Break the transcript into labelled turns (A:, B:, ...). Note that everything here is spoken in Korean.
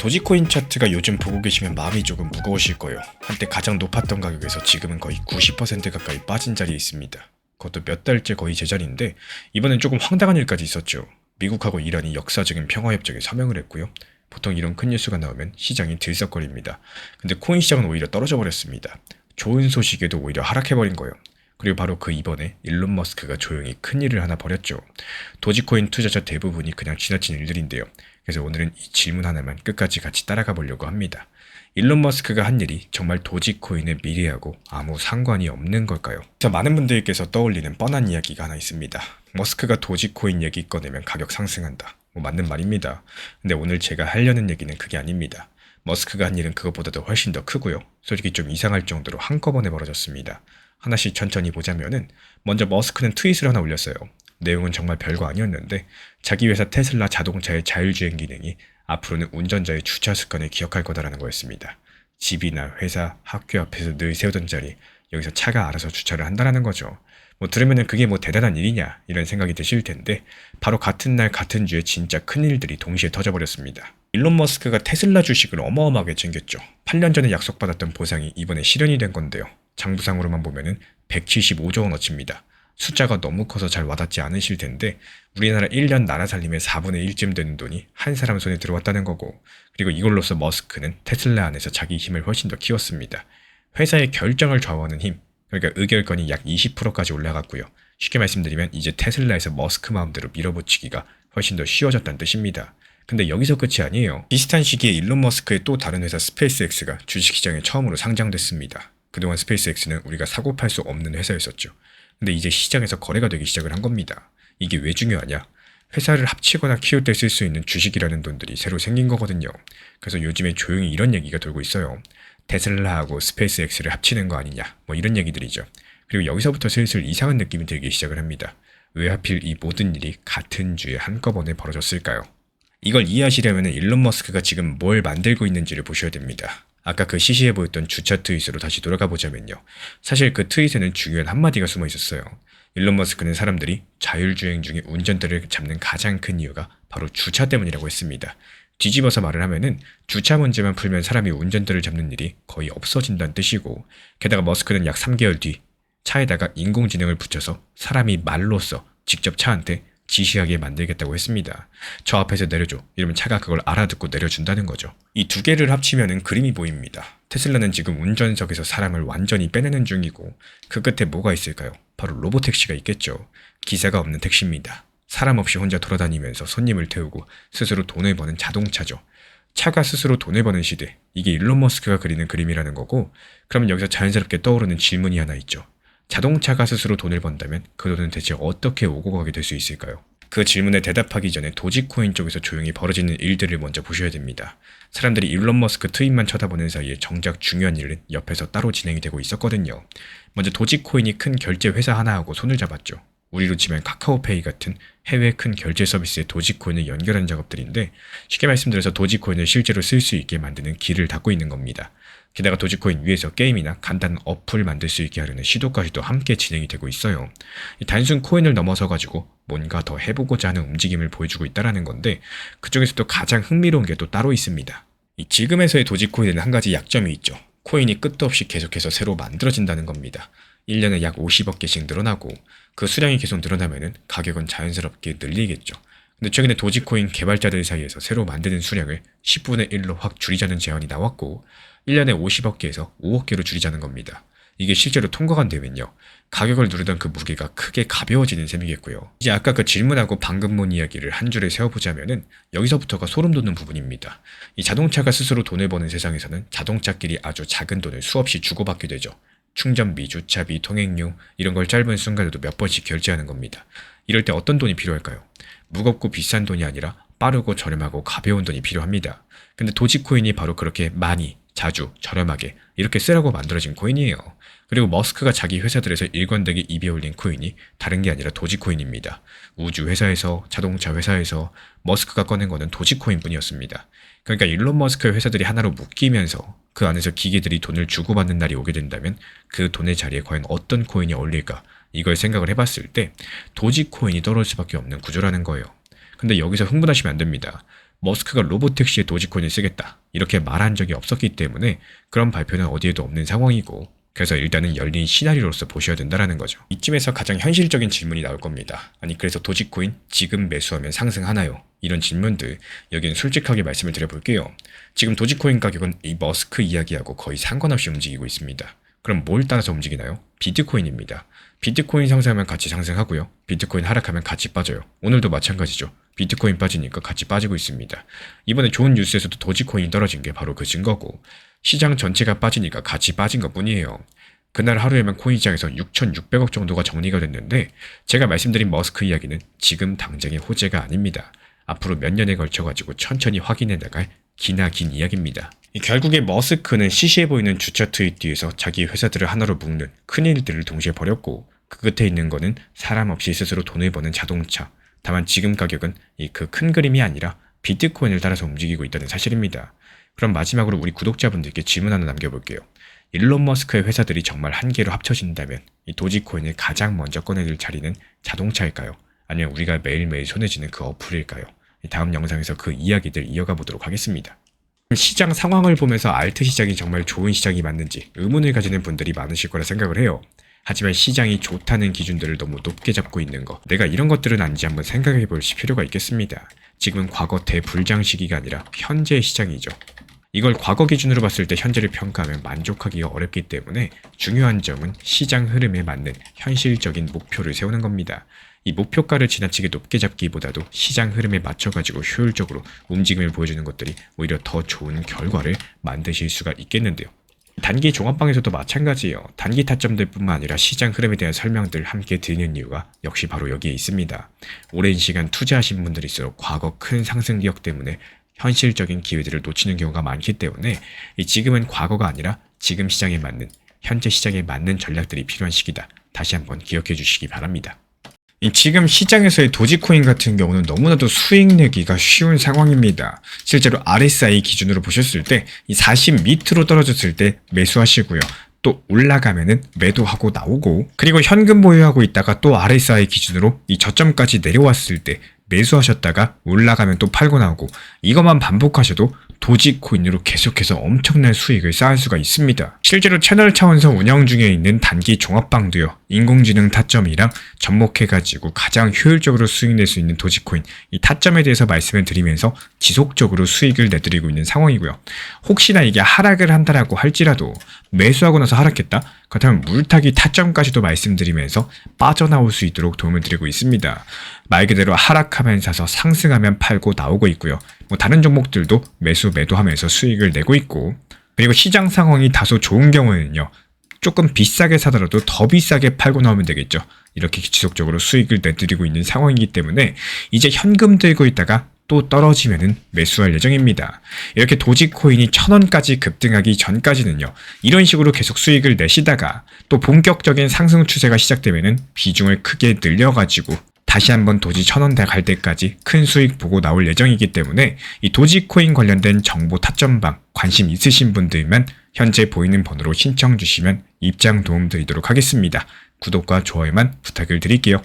A: 도지코인 차트가 요즘 보고 계시면 마음이 조금 무거우실 거예요. 한때 가장 높았던 가격에서 지금은 거의 90% 가까이 빠진 자리에 있습니다. 그것도 몇 달째 거의 제자리인데 이번엔 조금 황당한 일까지 있었죠. 미국하고 이란이 역사적인 평화협정에 서명을 했고요. 보통 이런 큰 뉴스가 나오면 시장이 들썩거립니다. 근데 코인 시장은 오히려 떨어져 버렸습니다. 좋은 소식에도 오히려 하락해버린 거예요. 그리고 바로 그 이번에 일론 머스크가 조용히 큰일을 하나 벌였죠. 도지코인 투자자 대부분이 그냥 지나친 일들인데요. 그래서 오늘은 이 질문 하나만 끝까지 같이 따라가 보려고 합니다. 일론 머스크가 한 일이 정말 도지코인의 미래하고 아무 상관이 없는 걸까요? 자, 많은 분들께서 떠올리는 뻔한 이야기가 하나 있습니다. 머스크가 도지코인 얘기 꺼내면 가격 상승한다. 맞는 말입니다. 근데 오늘 제가 하려는 얘기는 그게 아닙니다. 머스크가 한 일은 그것보다도 훨씬 더 크고요. 솔직히 좀 이상할 정도로 한꺼번에 벌어졌습니다. 하나씩 천천히 보자면은 먼저 머스크는 트윗을 하나 올렸어요. 내용은 정말 별거 아니었는데 자기 회사 테슬라 자동차의 자율주행 기능이 앞으로는 운전자의 주차 습관을 기억할 거다라는 거였습니다. 집이나 회사, 학교 앞에서 늘 세우던 자리, 여기서 차가 알아서 주차를 한다라는 거죠. 들으면은 그게 대단한 일이냐 이런 생각이 드실 텐데 바로 같은 날 같은 주에 진짜 큰일들이 동시에 터져버렸습니다. 일론 머스크가 테슬라 주식을 어마어마하게 챙겼죠. 8년 전에 약속받았던 보상이 이번에 실현이 된 건데요. 장부상으로만 보면은 175조 원어치입니다. 숫자가 너무 커서 잘 와닿지 않으실 텐데 우리나라 1년 나라 살림의 4분의 1쯤 되는 돈이 한 사람 손에 들어왔다는 거고, 그리고 이걸로써 머스크는 테슬라 안에서 자기 힘을 훨씬 더 키웠습니다. 회사의 결정을 좌우하는 힘, 그러니까 의결권이 약 20%까지 올라갔고요. 쉽게 말씀드리면 이제 테슬라에서 머스크 마음대로 밀어붙이기가 훨씬 더 쉬워졌다는 뜻입니다. 근데 여기서 끝이 아니에요. 비슷한 시기에 일론 머스크의 또 다른 회사 스페이스X가 주식시장에 처음으로 상장됐습니다. 그동안 스페이스X는 우리가 사고 팔 수 없는 회사였었죠. 근데 이제 시장에서 거래가 되기 시작을 한 겁니다. 이게 왜 중요하냐? 회사를 합치거나 키울 때 쓸 수 있는 주식이라는 돈들이 새로 생긴 거거든요. 그래서 요즘에 조용히 이런 얘기가 돌고 있어요. 테슬라하고 스페이스X를 합치는 거 아니냐, 이런 얘기들이죠. 그리고 여기서부터 슬슬 이상한 느낌이 들기 시작을 합니다. 왜 하필 이 모든 일이 같은 주에 한꺼번에 벌어졌을까요? 이걸 이해하시려면 일론 머스크가 지금 뭘 만들고 있는지를 보셔야 됩니다. 아까 그 시시해 보였던 주차 트윗으로 다시 돌아가 보자면요. 사실 그 트윗에는 중요한 한마디가 숨어 있었어요. 일론 머스크는 사람들이 자율주행 중에 운전대를 잡는 가장 큰 이유가 바로 주차 때문이라고 했습니다. 뒤집어서 말을 하면은 주차 문제만 풀면 사람이 운전대를 잡는 일이 거의 없어진다는 뜻이고, 게다가 머스크는 약 3개월 뒤 차에다가 인공지능을 붙여서 사람이 말로써 직접 차한테 지시하게 만들겠다고 했습니다. 저 앞에서 내려줘 이러면 차가 그걸 알아듣고 내려준다는 거죠. 이 두 개를 합치면은 그림이 보입니다. 테슬라는 지금 운전석에서 사람을 완전히 빼내는 중이고 그 끝에 뭐가 있을까요? 바로 로보택시가 있겠죠. 기사가 없는 택시입니다. 사람 없이 혼자 돌아다니면서 손님을 태우고 스스로 돈을 버는 자동차죠. 차가 스스로 돈을 버는 시대, 이게 일론 머스크가 그리는 그림이라는 거고, 그러면 여기서 자연스럽게 떠오르는 질문이 하나 있죠. 자동차가 스스로 돈을 번다면 그 돈은 대체 어떻게 오고 가게 될 수 있을까요? 그 질문에 대답하기 전에 도지코인 쪽에서 조용히 벌어지는 일들을 먼저 보셔야 됩니다. 사람들이 일론 머스크 트윗만 쳐다보는 사이에 정작 중요한 일은 옆에서 따로 진행이 되고 있었거든요. 먼저 도지코인이 큰 결제 회사 하나하고 손을 잡았죠. 우리로 치면 카카오페이 같은 해외 큰 결제 서비스에 도지코인을 연결하는 작업들인데, 쉽게 말씀드려서 도지코인을 실제로 쓸 수 있게 만드는 길을 닫고 있는 겁니다. 게다가 도지코인 위에서 게임이나 간단한 어플을 만들 수 있게 하려는 시도까지도 함께 진행이 되고 있어요. 단순 코인을 넘어서 가지고 뭔가 더 해보고자 하는 움직임을 보여주고 있다는 건데, 그중에서도 가장 흥미로운 게 또 따로 있습니다. 지금에서의 도지코인에는 한 가지 약점이 있죠. 코인이 끝도 없이 계속해서 새로 만들어진다는 겁니다. 1년에 약 50억 개씩 늘어나고 그 수량이 계속 늘어나면은 가격은 자연스럽게 늘리겠죠. 근데 최근에 도지코인 개발자들 사이에서 새로 만드는 수량을 10분의 1로 확 줄이자는 제안이 나왔고 1년에 50억 개에서 5억 개로 줄이자는 겁니다. 이게 실제로 통과가 되면요, 가격을 누르던 그 무게가 크게 가벼워지는 셈이겠고요. 이제 아까 그 질문하고 방금 본 이야기를 한 줄에 세워보자면은 여기서부터가 소름 돋는 부분입니다. 이 자동차가 스스로 돈을 버는 세상에서는 자동차끼리 아주 작은 돈을 수없이 주고받게 되죠. 충전비, 주차비, 통행료 이런 걸 짧은 순간에도 몇 번씩 결제하는 겁니다. 이럴 때 어떤 돈이 필요할까요? 무겁고 비싼 돈이 아니라 빠르고 저렴하고 가벼운 돈이 필요합니다. 근데 도지코인이 바로 그렇게 많이, 자주, 저렴하게 이렇게 쓰라고 만들어진 코인이에요. 그리고 머스크가 자기 회사들에서 일관되게 입에 올린 코인이 다른 게 아니라 도지코인입니다. 우주 회사에서, 자동차 회사에서 머스크가 꺼낸 거는 도지코인 뿐이었습니다. 그러니까 일론 머스크의 회사들이 하나로 묶이면서 그 안에서 기계들이 돈을 주고받는 날이 오게 된다면 그 돈의 자리에 과연 어떤 코인이 어울릴까, 이걸 생각을 해봤을 때 도지코인이 떨어질 수밖에 없는 구조라는 거예요. 근데 여기서 흥분하시면 안 됩니다. 머스크가 로보택시에 도지코인을 쓰겠다 이렇게 말한 적이 없었기 때문에 그런 발표는 어디에도 없는 상황이고, 그래서 일단은 열린 시나리오로서 보셔야 된다는 거죠. 이쯤에서 가장 현실적인 질문이 나올 겁니다. 아니 그래서 도지코인 지금 매수하면 상승하나요? 이런 질문들, 여기는 솔직하게 말씀을 드려볼게요. 지금 도지코인 가격은 이 머스크 이야기하고 거의 상관없이 움직이고 있습니다. 그럼 뭘 따라서 움직이나요? 비트코인입니다. 비트코인 상승하면 같이 상승하고요. 비트코인 하락하면 같이 빠져요. 오늘도 마찬가지죠. 비트코인 빠지니까 같이 빠지고 있습니다. 이번에 좋은 뉴스에서도 도지코인이 떨어진 게 바로 그 증거고, 시장 전체가 빠지니까 같이 빠진 것 뿐이에요. 그날 하루에만 코인 시장에서 6,600억 정도가 정리가 됐는데, 제가 말씀드린 머스크 이야기는 지금 당장의 호재가 아닙니다. 앞으로 몇 년에 걸쳐가지고 천천히 확인해 나갈 기나긴 이야기입니다. 결국에 머스크는 시시해 보이는 주차 트윗 뒤에서 자기 회사들을 하나로 묶는 큰 일들을 동시에 벌였고, 그 끝에 있는 거는 사람 없이 스스로 돈을 버는 자동차. 다만 지금 가격은 이 그 큰 그림이 아니라 비트코인을 따라서 움직이고 있다는 사실입니다. 그럼 마지막으로 우리 구독자분들께 질문 하나 남겨볼게요. 일론 머스크의 회사들이 정말 한 개로 합쳐진다면 이 도지코인을 가장 먼저 꺼내들 자리는 자동차일까요? 아니면 우리가 매일매일 손에 쥐는 그 어플일까요? 다음 영상에서 그 이야기들 이어가 보도록 하겠습니다. 시장 상황을 보면서 알트 시장이 정말 좋은 시장이 맞는지 의문을 가지는 분들이 많으실 거라 생각을 해요. 하지만 시장이 좋다는 기준들을 너무 높게 잡고 있는 거, 내가 이런 것들은 아닌지 한번 생각해 볼 필요가 있겠습니다. 지금은 과거 대불장 시기가 아니라 현재의 시장이죠. 이걸 과거 기준으로 봤을 때 현재를 평가하면 만족하기가 어렵기 때문에 중요한 점은 시장 흐름에 맞는 현실적인 목표를 세우는 겁니다. 이 목표가를 지나치게 높게 잡기보다도 시장 흐름에 맞춰가지고 효율적으로 움직임을 보여주는 것들이 오히려 더 좋은 결과를 만드실 수가 있겠는데요. 단기 종합방에서도 마찬가지예요. 단기 타점들 뿐만 아니라 시장 흐름에 대한 설명들 함께 드리는 이유가 역시 바로 여기에 있습니다. 오랜 시간 투자하신 분들일수록 과거 큰 상승 기억 때문에 현실적인 기회들을 놓치는 경우가 많기 때문에 지금은 과거가 아니라 지금 시장에 맞는, 현재 시장에 맞는 전략들이 필요한 시기다. 다시 한번 기억해 주시기 바랍니다. 지금 시장에서의 도지코인 같은 경우는 너무나도 수익 내기가 쉬운 상황입니다. 실제로 RSI 기준으로 보셨을 때 이 40 밑으로 떨어졌을 때 매수하시고요. 또 올라가면은 매도하고 나오고, 그리고 현금 보유하고 있다가 또 RSI 기준으로 이 저점까지 내려왔을 때 매수하셨다가 올라가면 또 팔고 나오고, 이것만 반복하셔도 도지코인으로 계속해서 엄청난 수익을 쌓을 수가 있습니다. 실제로 채널 차원에서 운영 중에 있는 단기 종합방도요, 인공지능 타점이랑 접목해가지고 가장 효율적으로 수익 낼 수 있는 도지코인, 이 타점에 대해서 말씀을 드리면서 지속적으로 수익을 내드리고 있는 상황이고요. 혹시나 이게 하락을 한다라고 할지라도 매수하고 나서 하락했다? 그렇다면 물타기 타점까지도 말씀드리면서 빠져나올 수 있도록 도움을 드리고 있습니다. 말 그대로 하락하면 사서 상승하면 팔고 나오고 있고요. 다른 종목들도 매도하면서 수익을 내고 있고, 그리고 시장 상황이 다소 좋은 경우에는요, 조금 비싸게 사더라도 더 비싸게 팔고 나오면 되겠죠. 이렇게 지속적으로 수익을 내드리고 있는 상황이기 때문에 이제 현금 들고 있다가 또 떨어지면은 매수할 예정입니다. 이렇게 도지코인이 1,000원까지 급등하기 전까지는요, 이런 식으로 계속 수익을 내시다가 또 본격적인 상승 추세가 시작되면은 비중을 크게 늘려가지고 다시 한번 도지 1,000원 갈 때까지 큰 수익 보고 나올 예정이기 때문에 이 도지코인 관련된 정보 타점방 관심 있으신 분들만 현재 보이는 번호로 신청 주시면 입장 도움 드리도록 하겠습니다. 구독과 좋아요만 부탁을 드릴게요.